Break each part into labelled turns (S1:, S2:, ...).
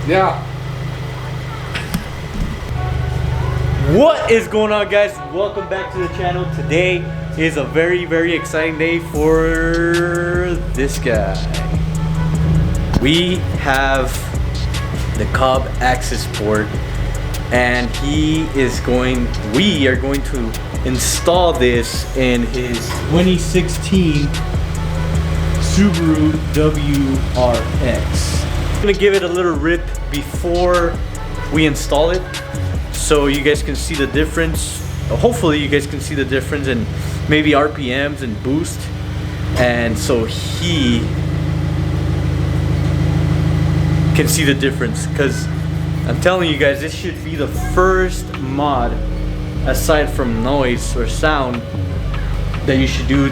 S1: Yeah.
S2: What is going on, guys? Welcome back to the channel. Today is a very exciting day for this guy. We have the Cobb Accessport, and we are going to install this in his 2016 Subaru Wrx. I'm gonna give it a little rip before we install it, so you guys can see the difference. Hopefully you guys can see the difference in maybe RPMs and boost, and so he can see the difference, because I'm telling you guys, this should be the first mod aside from noise or sound that you should do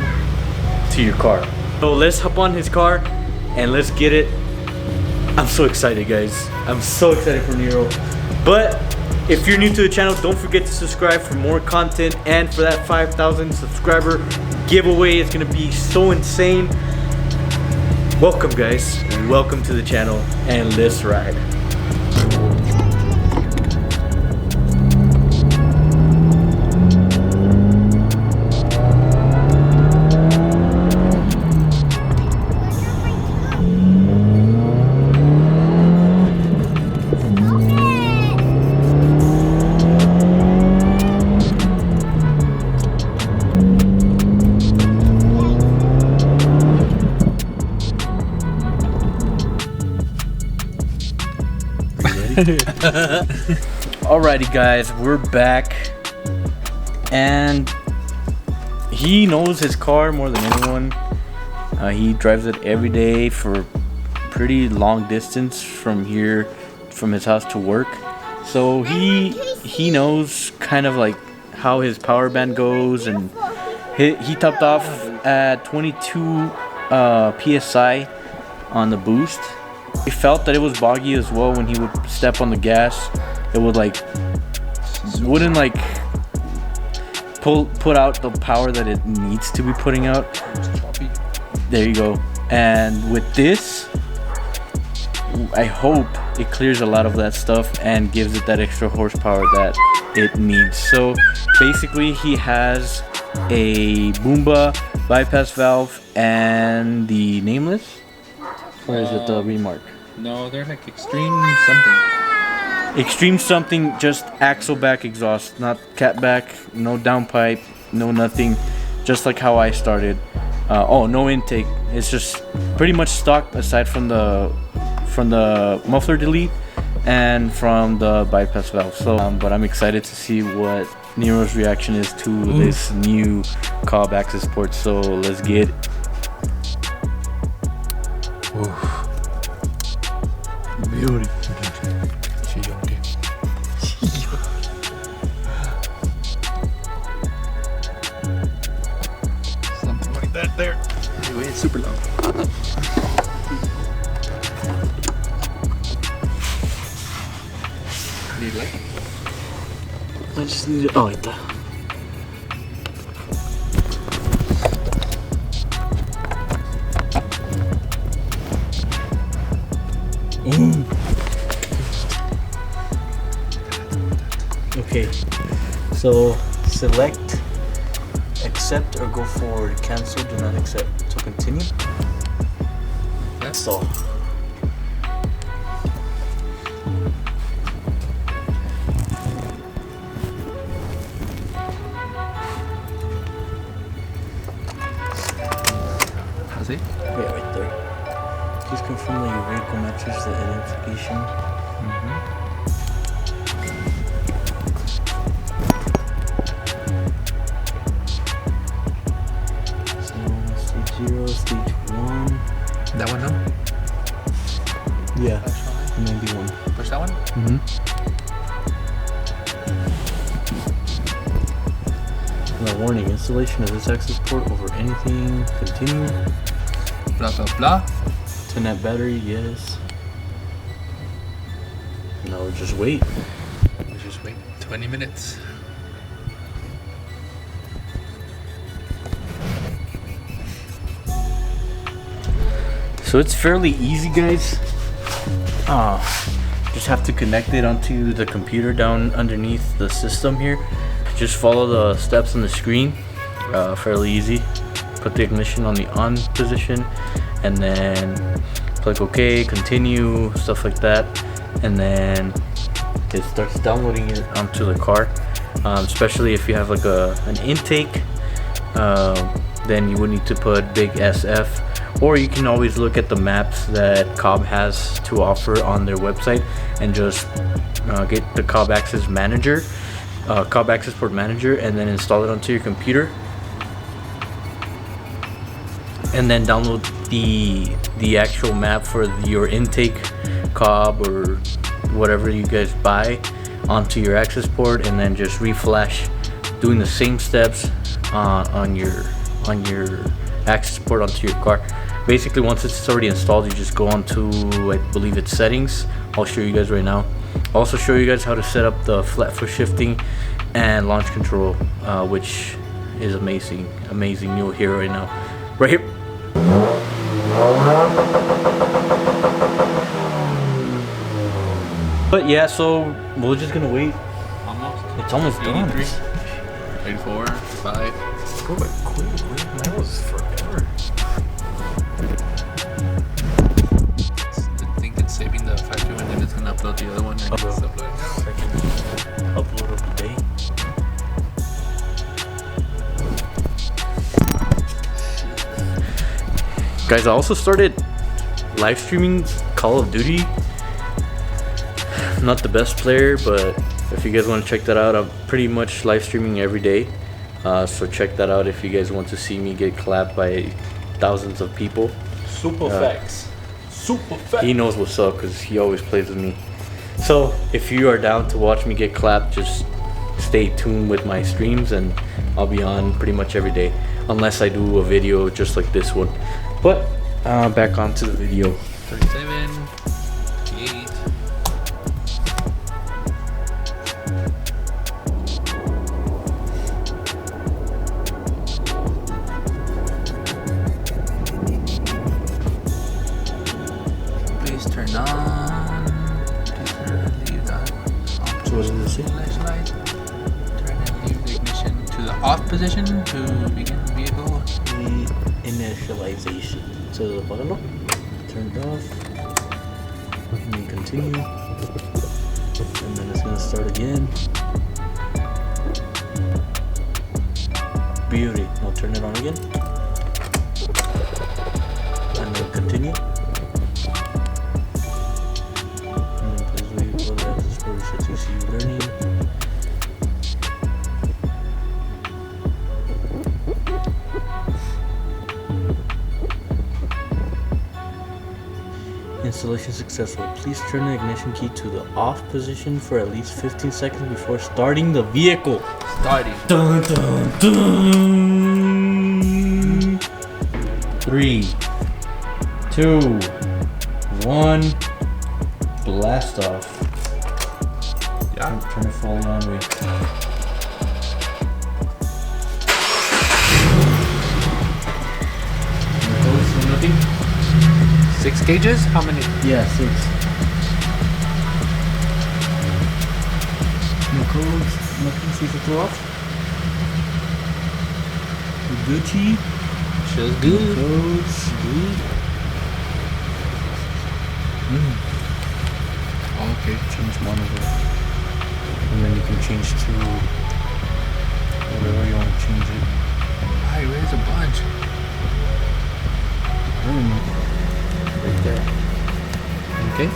S2: to your car. So let's hop on his car and let's get it. I'm so excited, guys. I'm so excited for Nero. But if you're new to the channel, don't forget to subscribe for more content, and for that 5,000 subscriber giveaway. It's gonna be so insane. Welcome, guys. Welcome to the channel, and let's ride. Alrighty, guys, we're back, and he knows his car more than anyone. He drives it every day for pretty long distance from here, from his house to work. So he knows kind of like how his power band goes, and he topped off at 22 psi on the boost. He felt that it was boggy as well when he would step on the gas. It would wouldn't put out the power that it needs to be putting out. There you go. And with this, I hope it clears a lot of that stuff and gives it that extra horsepower that it needs. So basically, he has a Boomba bypass valve and the nameless. Or is it the remark?
S1: No, they're like extreme something.
S2: Extreme something, just axle back exhaust, not cat back, no downpipe, no nothing. Just like how I started. Oh, no intake. It's just pretty much stock aside from the muffler delete and from the bypass valve. So, but I'm excited to see what Nero's reaction is to this new Cobb Accessport. So let's get it. Beautiful.
S1: Something like that there. Anyway, it's super low. Need light?
S2: I just need it. Oh, right there. Okay, So select accept or go forward. Cancel, do not accept. So continue.
S1: That's
S2: So
S1: how's it?
S2: yeah, right there. Please confirm that your vehicle matches the identification. So stage 0, stage 1.
S1: That one, no?
S2: Yeah,
S1: Push
S2: 91.
S1: that one?
S2: Now warning, installation of this Accessport over anything, continue.
S1: Blah, blah, blah.
S2: 10 amp battery, yes. Now we'll just wait.
S1: Let's just wait 20 minutes.
S2: So it's fairly easy, guys. Just have to connect it onto the computer down underneath the system here. Just follow the steps on the screen. Fairly easy. Put the ignition on the on position and then click OK, continue, stuff like that, and then it starts downloading it onto the car. Especially if you have like an intake, then you would need to put big SF, or you can always look at the maps that Cobb has to offer on their website and just get the Cobb Accessport Manager, and then install it onto your computer, and then download the actual map for your intake Cobb or whatever you guys buy onto your Accessport, and then just reflash, doing the same steps on your Accessport onto your car. Basically, once it's already installed, you just go on to, I believe it's settings. I'll show you guys right now. I'll also show you guys how to set up the flat foot shifting and launch control, which is amazing. You'll hear right now, right here. But yeah, so we're just gonna wait.
S1: Almost.
S2: It's almost done.
S1: 83, 84, 5.
S2: Go by quick. That was forever.
S1: I think it's saving the factory and then it's gonna upload the other one. And it's uploading now.
S2: Upload of the day. Guys, I also started live streaming Call of Duty. I'm not the best player, but if you guys want to check that out, I'm pretty much live streaming every day. So check that out if you guys want to see me get clapped by thousands of people.
S1: Super facts.
S2: He knows what's up because he always plays with me. So if you are down to watch me get clapped, just stay tuned with my streams and I'll be on pretty much every day, unless I do a video just like this one. But back onto the video.
S1: 37, 58. Please turn on. Leave that.
S2: So what does it say?
S1: Flashlight. Turn and leave the ignition to the off position to begin vehicle.
S2: Initialization. So the button turned off. And then continue. And then it's gonna start again. Beauty. Now turn it on again. And then continue. And then please wait for the Accessport to see you learning. Installation successful. Please turn the ignition key to the off position for at least 15 seconds before starting the vehicle.
S1: Starting.
S2: Dun, dun, dun. 3, 2, 1. Blast off.
S1: Yeah.
S2: Turn it forward on way.
S1: Nothing. 6 gauges? How many?
S2: Yeah, 6. No codes, nothing safe to throw off. Gucci.
S1: Feels good.
S2: No codes, good.
S1: Oh, okay.
S2: Change one of it. And then you can change to whatever you want to change it.
S1: Hi, where's a bunch?
S2: Right there.
S1: Okay.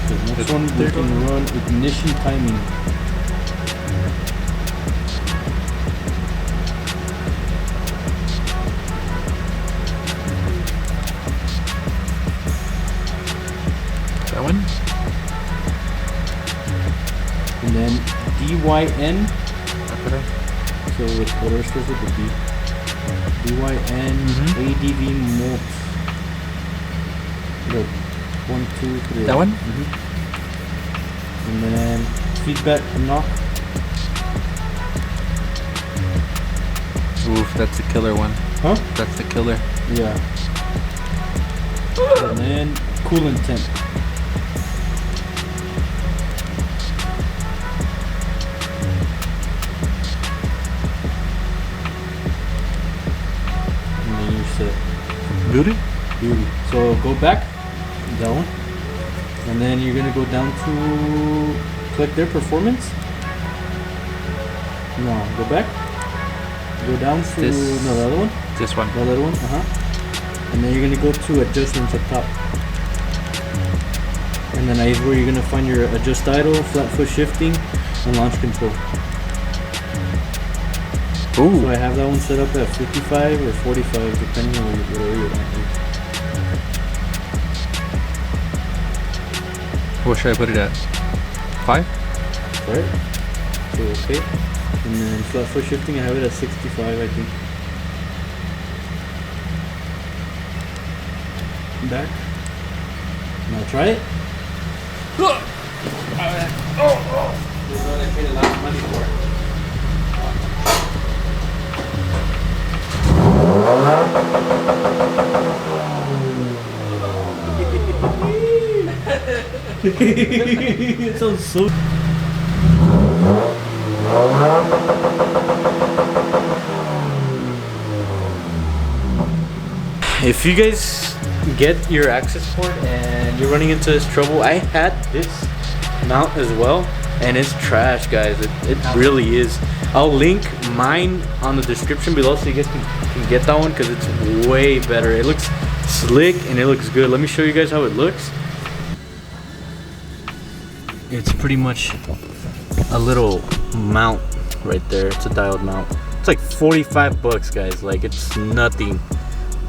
S2: The next one we can run ignition timing.
S1: That one?
S2: And then DYN.
S1: Okay.
S2: So with whatever starts with the D. DYN ADV modes. Look. 1, 2, 3.
S1: That one?
S2: And then feedback knock.
S1: Oof, that's the killer one.
S2: Huh?
S1: That's the killer.
S2: Yeah. And then coolant temp. And then you're set.
S1: Beauty?
S2: Beauty. So go back. That one. And then you're gonna go down to click their performance. No, go back. Go down to
S1: This-
S2: no, the other one.
S1: This one.
S2: The other one, And then you're gonna go to adjustments up top. And then is where you're gonna find your adjust idle, flat foot shifting, and launch control.
S1: Ooh.
S2: So I have that one set up at 55 or 45, depending on whatever you want.
S1: What should I put it at? 5?
S2: Right? So okay. And then flat foot shifting, I have it at 65, I think. Back. Now try it. This is what I paid a lot of money for. It sounds so. If you guys get your Accessport and you're running into this trouble, I had this mount as well, and it's trash, guys. It really is. I'll link mine on the description below so you guys can get that one, because it's way better. It looks slick and it looks good. Let me show you guys how it looks. It's pretty much a little mount right there. It's a dialed mount. It's like 45 bucks, guys. Like, it's nothing,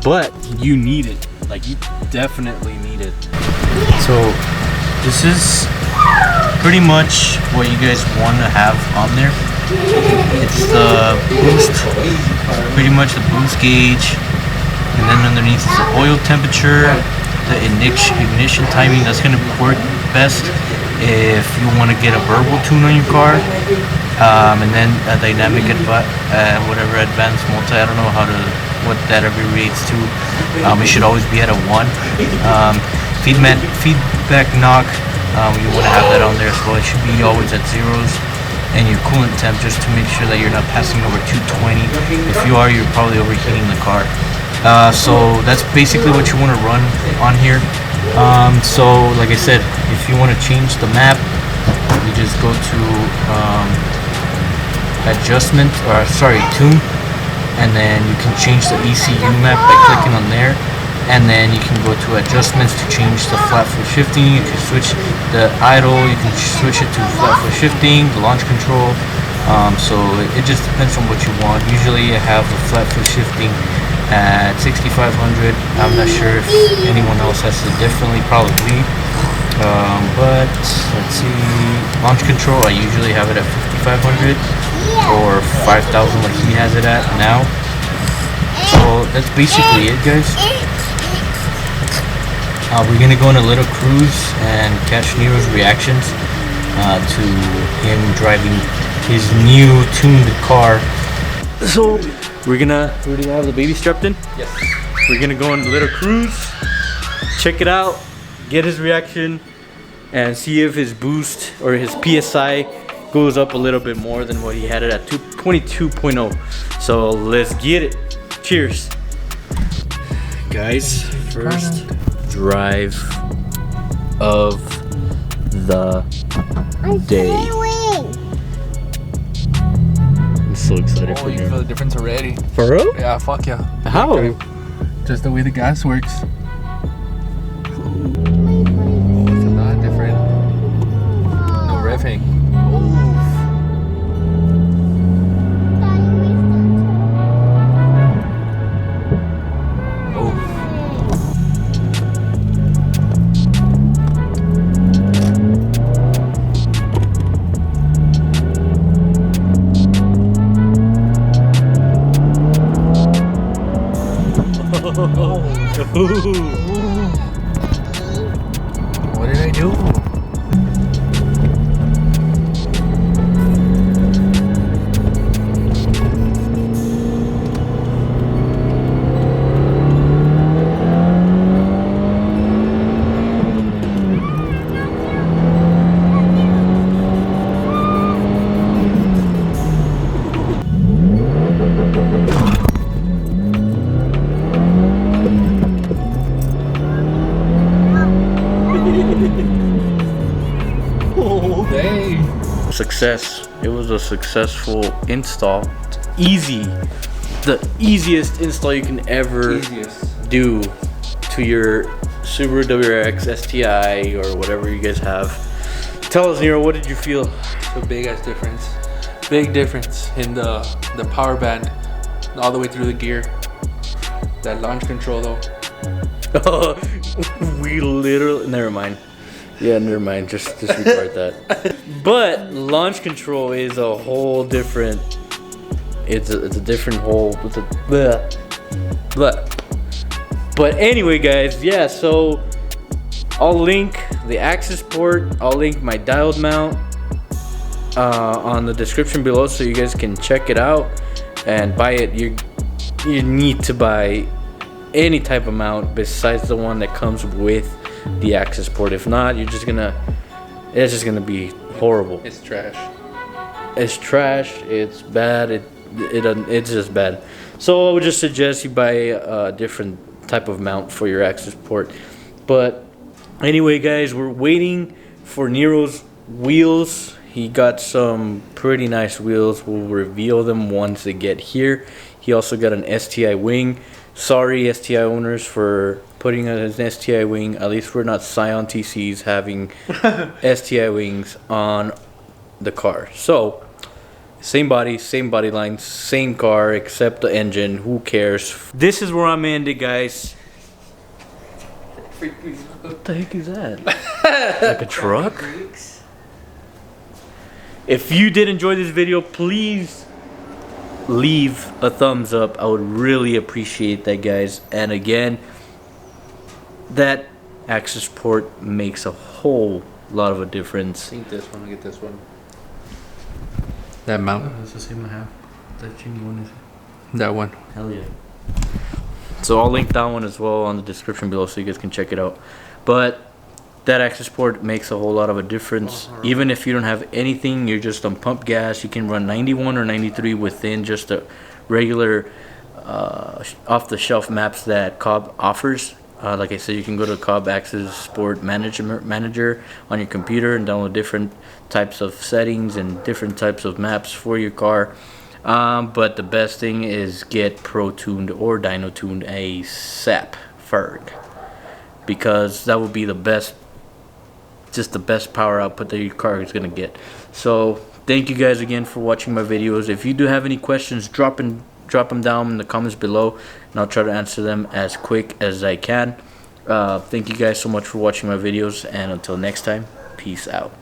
S2: but you need it. Like, you definitely need it. So this is pretty much what you guys want to have on there. It's the boost, pretty much the boost gauge, and then underneath is the oil temperature, the ignition timing. That's going to work best if you want to get a verbal tune on your car, and then a dynamic whatever advanced multi. I don't know what that abbreviates to. It should always be at a 1. Feedback knock, you want to have that on there as well. It should be always at 0s. And your coolant temp, just to make sure that you're not passing over 220. If you are, you're probably overheating the car. So that's basically what you want to run on here. So like I said, if you want to change the map, you just go to adjustment, or sorry, tune, and then you can change the ECU map by clicking on there. And then you can go to adjustments to change the flat foot shifting. You can switch the idle, you can switch it to flat foot shifting, the launch control. So it just depends on what you want. Usually I have the flat foot shifting at 6500. I'm not sure if anyone else has it differently, probably. But let's see, launch control, I usually have it at 5500 or 5000 like he has it at now. So that's basically it, guys. We're gonna go on a little cruise and catch Nero's reactions to him driving his new tuned car. So we already have the baby strapped in?
S1: Yes.
S2: We're gonna go on a little cruise, check it out, get his reaction, and see if his boost or his PSI goes up a little bit more than what he had it at 22.0. So let's get it. Cheers. Guys, first drive of the day. I'm so excited for
S1: you
S2: you.
S1: feel the difference already.
S2: For real?
S1: Yeah, fuck yeah.
S2: How?
S1: Just the way the gas works. Oh, it's a lot different. No revving. What did I do?
S2: Success. It was a successful install. It's easy. The easiest install you can ever do to your Subaru Wrx STI or whatever you guys have. Tell us, Nero, what did you feel?
S1: A big ass difference. Big difference in the power band all the way through the gear. That launch control though.
S2: We literally, never mind. Yeah, never mind. Just disregard that. But launch control is a whole different. It's a different whole. It's a blah. But anyway, guys, yeah. So I'll link the Accessport. I'll link my dialed mount on the description below, so you guys can check it out and buy it. You need to buy any type of mount besides the one that comes with the Accessport. If not, it's just gonna be horrible.
S1: It's trash.
S2: It's trash. It's bad. It's just bad. So I would just suggest you buy a different type of mount for your Accessport. But anyway, guys, we're waiting for Nero's wheels. He got some pretty nice wheels. We'll reveal them once they get here. He also got an STI wing. Sorry, STI owners, for putting an STI wing. At least we're not Scion TCs having STI wings on the car. So, same body line, same car, except the engine. Who cares? This is where I'm ending, guys. What the heck is that? Like a truck? If you did enjoy this video, please leave a thumbs up. I would really appreciate that, guys. And again, that Accessport makes a whole lot of a difference.
S1: I think this one. I'll get this one. That mount.
S2: Oh, that's the same I have. That Jimmy one is.
S1: That one.
S2: Hell yeah. So I'll link that one as well on the description below, so you guys can check it out. But that Accessport makes a whole lot of a difference. Even if you don't have anything, you're just on pump gas, you can run 91 or 93 within just a regular off-the-shelf maps that Cobb offers. Like I said, you can go to Cobb Accessport Manager on your computer and download different types of settings and different types of maps for your car. But the best thing is get Pro Tuned or Dyno Tuned ASAP Ferg, because that will be the best, just the best power output that your car is gonna get. So thank you guys again for watching my videos. If you do have any questions, drop them down in the comments below, and I'll try to answer them as quick as I can. Thank you guys so much for watching my videos, and until next time, peace out.